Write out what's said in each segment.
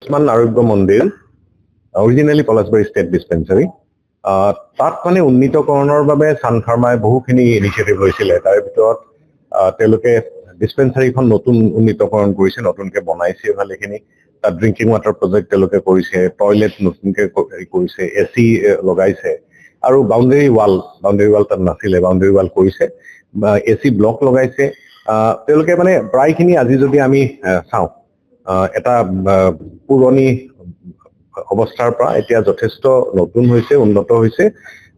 আয়ুষ্মান আৰোগ্য মন্দিৰ originally Palasbari state ডিছপেঞ্চাৰী তাত মানে উন্নীতকৰণৰ বাবে সান ফাৰ্মাই বহুখিনি ইনিচিয়েটিভ লৈছিলে। তাৰে ভিতৰত তেওঁলোকে ডিছপেঞ্চাৰীখন নতুন উন্নীতকৰণ কৰিছে, নতুনকৈ বনাইছে ভালেখিনি। তাত ড্ৰিংকিং ৱাটাৰ প্ৰজেক্ট তেওঁলোকে কৰিছে, টয়লেট নতুনকৈ কৰিছে, AC লগাইছে আৰু বাউণ্ডেৰী ৱাল তাত নাছিলে, বাউণ্ডেৰী ৱাল কৰিছে, AC ব্লক লগাইছে। তেওঁলোকে মানে প্ৰায়খিনি আজি যদি আমি চাওঁ এটা পুৰণি অৱস্থাৰ পৰা এতিয়া যথেষ্ট নতুন হৈছে, উন্নত হৈছে।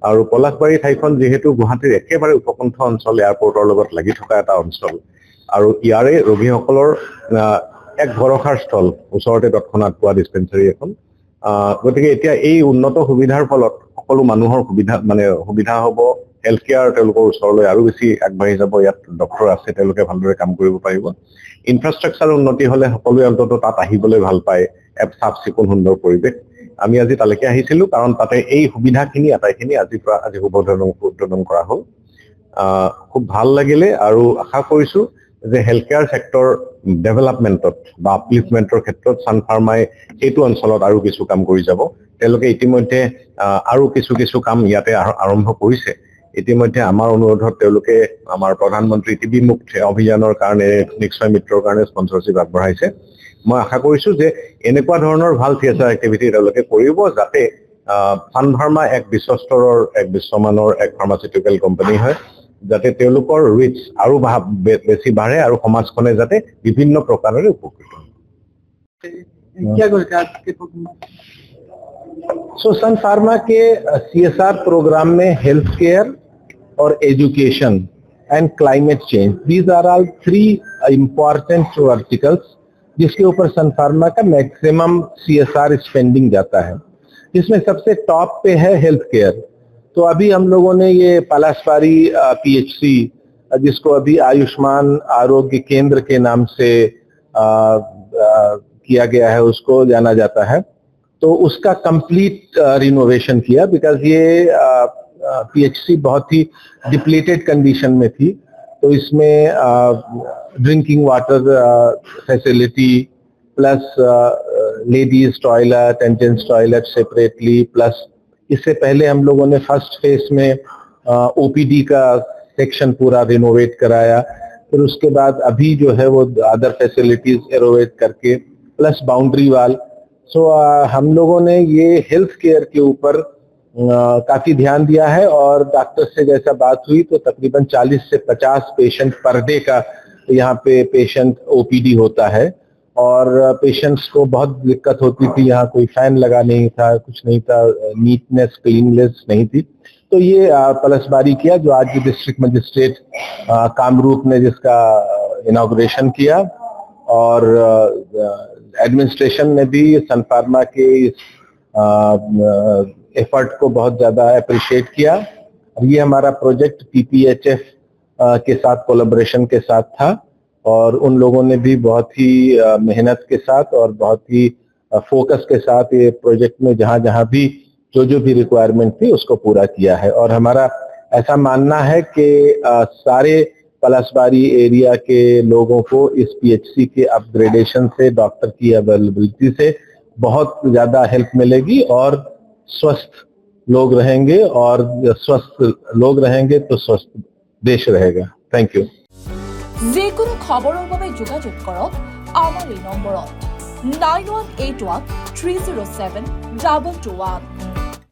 আৰু পলাশবাৰী ঠাইখন যিহেতু গুৱাহাটীৰ একেবাৰে উপকণ্ঠ অঞ্চল, এয়াৰপৰ্টৰ লগত লাগি থকা এটা অঞ্চল আৰু ইয়াৰে ৰোগীসকলৰ এক ভৰসাৰ স্থল, ওচৰতে তৎক্ষণাত পোৱা ডিছপেঞ্চাৰী এখন। গতিকে এতিয়া এই উন্নত সুবিধাৰ ফলত সকলো মানুহৰ সুবিধা হ'ব, হেল্থ কেয়াৰ তেওঁলোকৰ ওচৰলৈ আৰু বেছি আগবাঢ়ি যাব। ইয়াত ডক্টৰ আছে, তেওঁলোকে ভালদৰে কাম কৰিব পাৰিব। ইনফ্ৰাষ্ট্ৰাকচাৰ উন্নতি হ'লে সকলোৱে অন্ততঃ তাত আহিবলৈ ভাল পায়, এক চাফ চিকুণ সুন্দৰ পৰিৱেশ। আমি আজি তালৈকে আহিছিলো কাৰণ তাতে এই সুবিধাখিনি আটাইখিনি আজি উদ্বোধন কৰা হ'ল। খুব ভাল লাগিলে আৰু আশা কৰিছো যে হেল্থ কেয়াৰ ছেক্টৰ ডেভেলপমেণ্টত বা আপলিফমেণ্টৰ ক্ষেত্ৰত সান ফাৰ্মাই সেইটো অঞ্চলত আৰু কিছু কাম কৰি যাব। তেওঁলোকে ইতিমধ্যে আৰু কিছু কাম ইয়াতে আৰম্ভ কৰিছে। ইতিমধ্যে আমাৰ অনুৰোধত তেওঁলোকে আমাৰ প্ৰধানমন্ত্ৰী TB মুক্ত অভিযানৰ কাৰণে, নিশ্চয় মিত্ৰৰ কাৰণে স্পন্সৰশ্বিপ আগবঢ়াইছে। মই আশা কৰিছো যে এনেকুৱা ধৰণৰ ভাল CSR এক্টিভিটি তেওঁলোকে কৰিব, যাতে সান ফাৰ্মা এক বিশ্বস্তৰৰ, এক বিশ্বমানৰ এক ফাৰ্মাচিউটিকেল কোম্পানী হয়, যাতে তেওঁলোকৰ ৰিচ আৰু বেছি বাঢ়ে আৰু সমাজখনে যাতে বিভিন্ন প্ৰকাৰেৰে উপকৃত হয়। सो सन फार्मा के CSR प्रोग्राम में हेल्थ केयर और education and climate change, these are all 3 important verticals जिसके ऊपर सन फार्मा का मैक्सिमम CSR स्पेंडिंग जाता है। जिसमें सबसे टॉप पे है हेल्थ केयर। तो अभी हम लोगों ने ये पलाशबारी PHC, जिसको अभी आयुष्मान आरोग्य केंद्र के नाम से किया गया है, उसको जाना जाता है, तो उसका कंप्लीट रिनोवेशन किया। बिकॉज ये PHC बहुत ही डिप्लीटेड कंडीशन में थी, तो इसमें drinking water facility plus ladies toilet and gents toilet separately, plus इससे पहले हम लोगों ने फर्स्ट फेज में OPD का सेक्शन पूरा रिनोवेट कराया। फिर उसके बाद अभी जो है वो अदर फैसिलिटीज एरोवेट करके प्लस बाउंड्री वाल। सो हम लोगों ने ये हेल्थ केयर के ऊपर काफी ध्यान दिया है। और डॉक्टर से जैसा बात हुई तो तकरीबन 40 से 50 पेशेंट पर डे का यहाँ पे पेशेंट OPD होता है। और पेशेंट्स को बहुत दिक्कत होती थी, यहाँ कोई फैन लगा नहीं था, कुछ नहीं था, नीटनेस क्लीननेस नहीं थी। तो ये पलसबारी किया, जो आज डिस्ट्रिक्ट मजिस्ट्रेट कामरूप ने जिसका इनॉग्रेशन किया। और एडमिनिस्ट्रेशन ने भी सन फार्मा के इस एफर्ट को बहुत ज्यादा अप्रिशिएट किया। ये हमारा प्रोजेक्ट PPHF के साथ कोलैबोरेशन के साथ था, और उन लोगों ने भी बहुत ही मेहनत के साथ और बहुत ही फोकस के साथ ये प्रोजेक्ट में जहां भी जो भी रिक्वायरमेंट थी उसको पूरा किया है। और हमारा ऐसा मानना है कि सारे पलाशबारी एरिया के लोगों को इस PHC के अपग्रेडेशन से, डॉक्टर की अवेलेबिलिटी से बहुत ज्यादा हेल्प मिलेगी, और स्वस्थ लोग रहेंगे, और स्वस्थ लोग रहेंगे तो स्वस्थ देश रहेगा। Thank you. যিকোনো খবৰৰ বাবে যোগাযোগ কৰক আমাৰ এই নম্বৰত 9181 307 2221।